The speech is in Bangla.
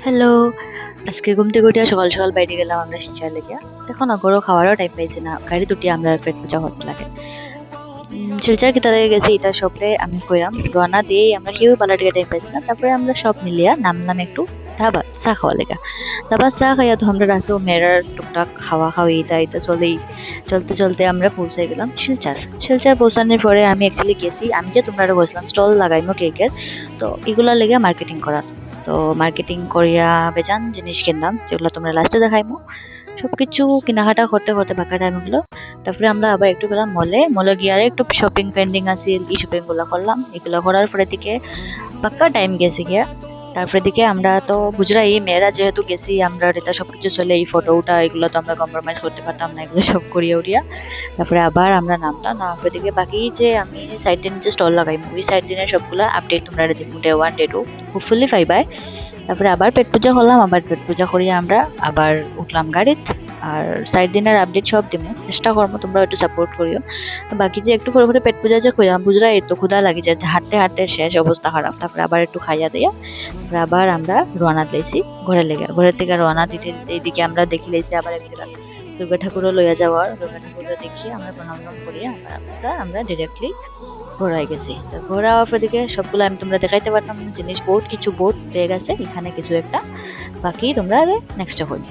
হ্যালো, আজকে ঘুম থেকে উঠিয়া সকাল সকাল বাইরে গেলাম আমরা শিলচর লেগিয়া। তখন আগরও খাওয়ারও টাইম পাইছি না, গাড়ি দুটি আমরা পেট পূজা করতে লাগে। শিলচর কিতা লাগে গেছি এটা সবরে আমি কইরাম। রওনা দিয়েই আমরা কেউ পালাটিকে টাইম পাইছি না। তারপরে আমরা সব মিলিয়া নামলাম একটু ধাবা চা খাওয়া লেগা। ধাবা চা খাইয়া তো আমরা রাসো মেরার টুকটাক খাওয়া খাওয়ি এটা এটা চলেই চলতে চলতে আমরা পৌঁছে গেলাম শিলচর। শিলচর পৌঁছানোর পরে আমি অ্যাকচুয়ালি গেছি, আমি যে তোমরা বলছিলাম স্টল লাগাইমো কেকের, তো এগুলার লেগে মার্কেটিং করা। তো মার্কেটিং করিয়া বেজান জিনিস কিনলাম, যেগুলো তোমরা লাস্টে দেখাইমো। সবকিছু কেনাকাটা করতে করতে বাঁকা টাইম হলো। তারপরে আমরা আবার একটু গেলাম মলে গিয়ে আর একটু শপিং পেন্ডিং আছে, এই শপিং গুলো করলাম। এগুলো করার পরে দিকে পাক্কা টাইম গেছে গিয়া। তারপরে দিকে আমরা তো বুঝরাই মেয়েরা যেহেতু গেছি, আমরা এটা সবকিছু চলে এই ফটো উঠা এগুলো তো আমরা কম্প্রোমাইজ করতে পারতাম না, এগুলো সব করিয়া উড়িয়া তারপরে আবার আমরা নামলাম। নামার দিকে বাকি যে আমি সাইড দিন যে স্টল লাগাই ওই সাইড দিনের সবগুলো আপডেট তোমরা দিব, ডে 1 ডে 2 হোপফুলি পাইবাই। তারপরে আবার পেট পূজা করলাম, আবার পেট পূজা করিয়া আমরা আবার উঠলাম গাড়িতে। আর সাইড দিনের আপডেট সব দিমু, চেষ্টা করবো তোমরা একটু সাপোর্ট করিও। বাকি যে একটু পরে পেট পূজা যে কইলাম বুঝরা এই তো ক্ষুধা লাগে যায়, হাঁটতে হাঁটতে শেষ অবস্থা খারাপ। তারপরে আবার একটু খাইয়া দিয়া তারপরে আবার আমরা রওনা দিয়েছি ঘরের লেগে। ঘরের থেকে রওনা দিতে এইদিকে আমরা দেখি লাইছি আবার এক জায়গা দুর্গা ঠাকুরও লইয়া যাওয়ার। দুর্গা ঠাকুরও দেখিয়ে আমরা প্রণাম করিয়া আমরা ডিরেক্টলি ঘোরাই গেছি। তো ঘোরা হওয়ার দিকে সবগুলো আমি তোমরা দেখাইতে পারতাম না, জিনিস বহুত কিছু বহুত পেয়ে গেছে এখানে কিছু একটা, বাকি তোমরা নেক্সটে হই।